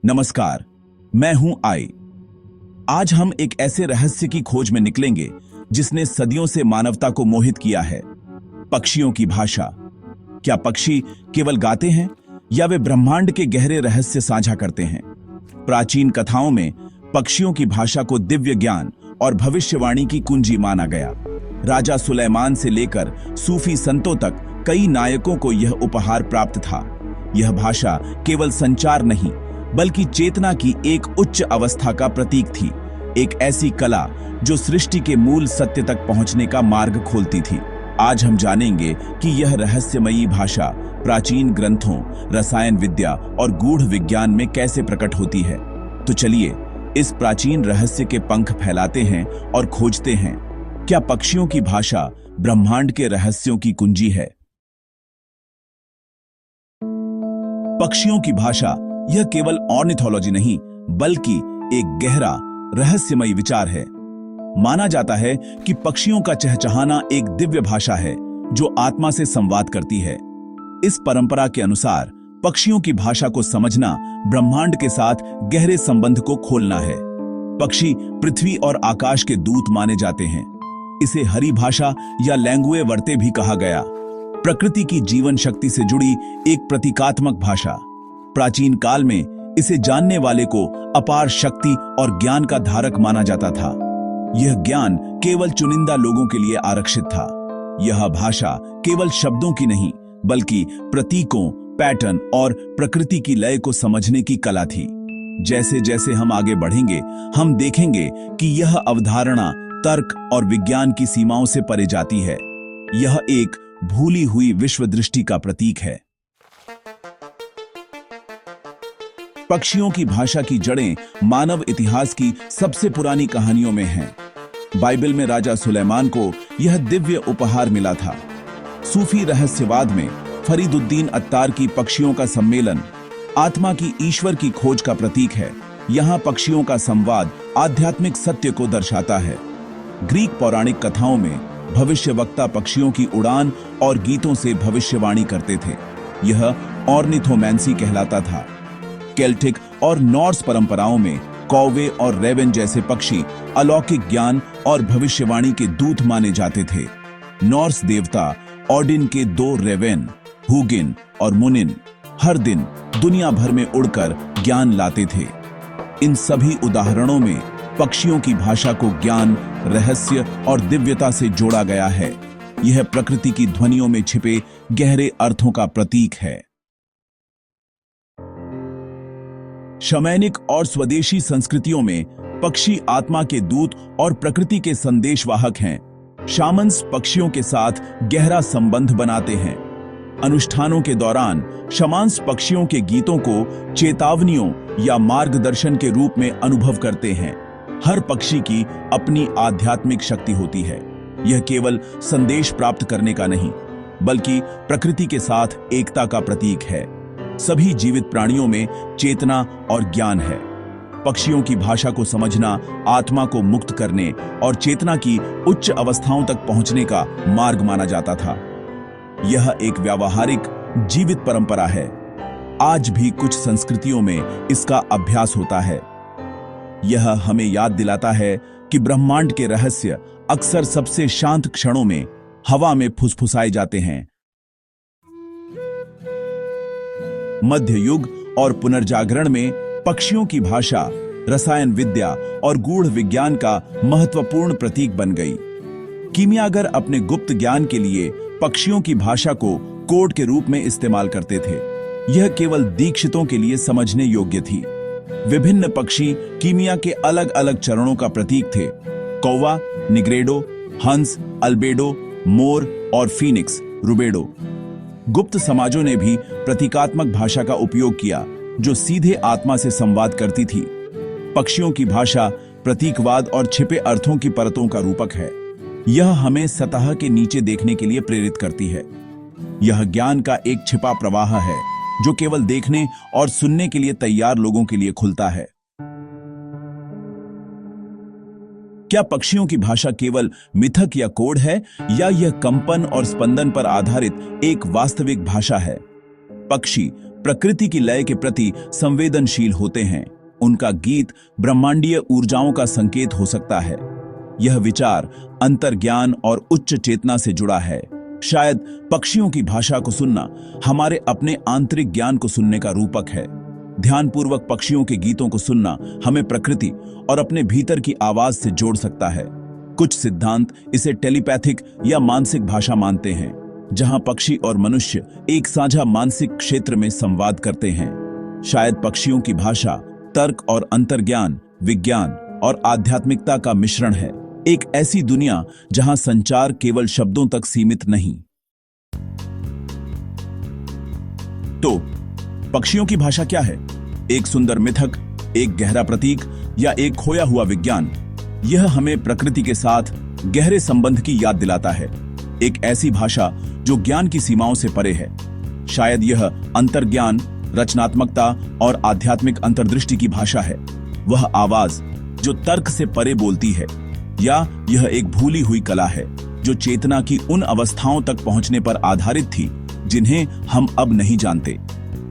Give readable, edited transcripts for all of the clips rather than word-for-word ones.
नमस्कार, मैं हूं आई। आज हम एक ऐसे रहस्य की खोज में निकलेंगे जिसने सदियों से मानवता को मोहित किया है। पक्षियों की भाषा। क्या पक्षी केवल गाते हैं या वे ब्रह्मांड के गहरे रहस्य साझा करते हैं? प्राचीन कथाओं में पक्षियों की भाषा को दिव्य ज्ञान और भविष्यवाणी की कुंजी माना गया। राजा सुलेमान से लेकर सूफी संतों तक कई नायकों को यह उपहार प्राप्त था। यह भाषा केवल संचार नहीं बल्कि चेतना की एक उच्च अवस्था का प्रतीक थी, एक ऐसी कला जो सृष्टि के मूल सत्य तक पहुंचने का मार्ग खोलती थी। आज हम जानेंगे कि यह रहस्यमयी भाषा प्राचीन ग्रंथों, रसायन विद्या और गूढ़ विज्ञान में कैसे प्रकट होती है। तो चलिए इस प्राचीन रहस्य के पंख फैलाते हैं और खोजते हैं, क्या पक्षियों की भाषा ब्रह्मांड के रहस्यों की कुंजी है? पक्षियों की भाषा यह केवल ऑर्निथोलॉजी नहीं बल्कि एक गहरा रहस्यमयी विचार है। माना जाता है कि पक्षियों का चहचहाना एक दिव्य भाषा है जो आत्मा से संवाद करती है। इस परंपरा के अनुसार पक्षियों की भाषा को समझना ब्रह्मांड के साथ गहरे संबंध को खोलना है। पक्षी पृथ्वी और आकाश के दूत माने जाते हैं। इसे हरि भाषा या लैंगुए वर्ते भी कहा गया। प्रकृति की जीवन शक्ति से जुड़ी एक प्रतीकात्मक भाषा। प्राचीन काल में इसे जानने वाले को अपार शक्ति और ज्ञान का धारक माना जाता था। यह ज्ञान केवल चुनिंदा लोगों के लिए आरक्षित था। यह भाषा केवल शब्दों की नहीं बल्कि प्रतीकों, पैटर्न और प्रकृति की लय को समझने की कला थी। जैसे जैसे हम आगे बढ़ेंगे, हम देखेंगे कि यह अवधारणा तर्क और विज्ञान की सीमाओं से परे जाती है। यह एक भूली हुई विश्व दृष्टि का प्रतीक है। पक्षियों की भाषा की जड़ें मानव इतिहास की सबसे पुरानी कहानियों में हैं। बाइबल में राजा सुलेमान को यह दिव्य उपहार मिला था। सूफी रहस्यवाद में फरीदुद्दीन अत्तार की पक्षियों का सम्मेलन आत्मा की ईश्वर की खोज का प्रतीक है। यहाँ पक्षियों का संवाद आध्यात्मिक सत्य को दर्शाता है। ग्रीक पौराणिक कथाओं में भविष्यवक्ता पक्षियों की उड़ान और गीतों से भविष्यवाणी करते थे। यह ऑर्निथोमैंसी कहलाता था। केल्टिक और नॉर्स परंपराओं में कौवे और रेवन जैसे पक्षी अलौकिक ज्ञान और भविष्यवाणी के दूत माने जाते थे। नॉर्स देवता ओडिन के दो रेवन, हुगिन और मुनिन, हर दिन दुनिया भर में उड़कर ज्ञान लाते थे। इन सभी उदाहरणों में पक्षियों की भाषा को ज्ञान, रहस्य और दिव्यता से जोड़ा गया है। यह प्रकृति की ध्वनियों में छिपे गहरे अर्थों का प्रतीक है। शमैनिक और स्वदेशी संस्कृतियों में पक्षी आत्मा के दूत और प्रकृति के संदेशवाहक हैं। शामन्स पक्षियों के साथ गहरा संबंध बनाते हैं। अनुष्ठानों के दौरान शमांस पक्षियों के गीतों को चेतावनियों या मार्गदर्शन के रूप में अनुभव करते हैं। हर पक्षी की अपनी आध्यात्मिक शक्ति होती है। यह केवल संदेश प्राप्त करने का नहीं बल्कि प्रकृति के साथ एकता का प्रतीक है। सभी जीवित प्राणियों में चेतना और ज्ञान है। पक्षियों की भाषा को समझना आत्मा को मुक्त करने और चेतना की उच्च अवस्थाओं तक पहुंचने का मार्ग माना जाता था। यह एक व्यावहारिक जीवित परंपरा है। आज भी कुछ संस्कृतियों में इसका अभ्यास होता है। यह हमें याद दिलाता है कि ब्रह्मांड के रहस्य अक्सर सबसे शांत क्षणों में हवा में फुसफुसाए जाते हैं। मध्य युग और पुनर्जागरण में पक्षियों की भाषा रसायन विद्या और गूढ़ विज्ञान का महत्वपूर्ण प्रतीक बन गई। कीमियागर अपने गुप्त ज्ञान के लिए पक्षियों की भाषा को कोड के रूप में इस्तेमाल करते थे। यह केवल दीक्षितों के लिए समझने योग्य थी। विभिन्न पक्षी कीमिया के अलग अलग चरणों का प्रतीक थे। कौवा, निग्रेडो, हंस, अल्बेडो, मोर और फीनिक्स, रुबेडो। गुप्त समाजों ने भी प्रतीकात्मक भाषा का उपयोग किया जो सीधे आत्मा से संवाद करती थी। पक्षियों की भाषा प्रतीकवाद और छिपे अर्थों की परतों का रूपक है। यह हमें सतह के नीचे देखने के लिए प्रेरित करती है। यह ज्ञान का एक छिपा प्रवाह है जो केवल देखने और सुनने के लिए तैयार लोगों के लिए खुलता है। क्या पक्षियों की भाषा केवल मिथक या कोड है या यह कंपन और स्पंदन पर आधारित एक वास्तविक भाषा है? पक्षी प्रकृति की लय के प्रति संवेदनशील होते हैं। उनका गीत ब्रह्मांडीय ऊर्जाओं का संकेत हो सकता है। यह विचार अंतर्ज्ञान और उच्च चेतना से जुड़ा है। शायद पक्षियों की भाषा को सुनना हमारे अपने आंतरिक ज्ञान को सुनने का रूपक है। ध्यानपूर्वक पक्षियों के गीतों को सुनना हमें प्रकृति और अपने भीतर की आवाज से जोड़ सकता है। कुछ सिद्धांत इसे टेलीपैथिक या मानसिक भाषा मानते हैं, जहां पक्षी और मनुष्य एक साझा मानसिक क्षेत्र में संवाद करते हैं। शायद पक्षियों की भाषा तर्क और अंतर्ज्ञान, विज्ञान और आध्यात्मिकता का मिश्रण है। एक ऐसी दुनिया जहां संचार केवल शब्दों तक सीमित नहीं। तो पक्षियों की भाषा क्या है? एक सुंदर मिथक, एक गहरा प्रतीक या एक खोया हुआ विज्ञान? यह हमें प्रकृति के साथ गहरे संबंध की याद दिलाता है। एक ऐसी भाषा जो ज्ञान की सीमाओं से परे है। शायद यह अंतर्ज्ञान, रचनात्मकता और आध्यात्मिक अंतर्दृष्टि की भाषा है। वह आवाज जो तर्क से परे बोलती है, या यह एक भूली हुई कला है जो चेतना की उन अवस्थाओं तक पहुंचने पर आधारित थी जिन्हें हम अब नहीं जानते।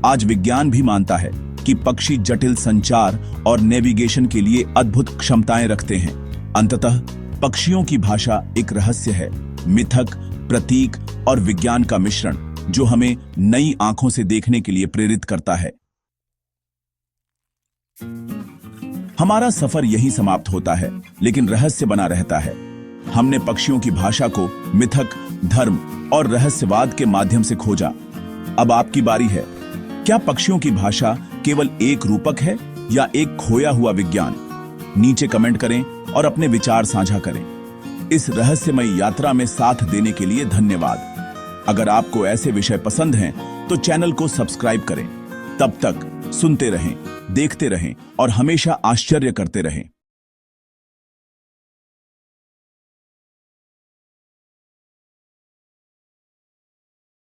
आज विज्ञान भी मानता है कि पक्षी जटिल संचार और नेविगेशन के लिए अद्भुत क्षमताएं रखते हैं। अंततः पक्षियों की भाषा एक रहस्य है, मिथक, प्रतीक और विज्ञान का मिश्रण जो हमें नई आंखों से देखने के लिए प्रेरित करता है। हमारा सफर यहीं समाप्त होता है, लेकिन रहस्य बना रहता है। हमने पक्षियों की भाषा को मिथक, धर्म और रहस्यवाद के माध्यम से खोजा। अब आपकी बारी है। क्या पक्षियों की भाषा केवल एक रूपक है या एक खोया हुआ विज्ञान? नीचे कमेंट करें और अपने विचार साझा करें। इस रहस्यमयी यात्रा में साथ देने के लिए धन्यवाद। अगर आपको ऐसे विषय पसंद हैं तो चैनल को सब्सक्राइब करें। तब तक सुनते रहें, देखते रहें और हमेशा आश्चर्य करते रहें।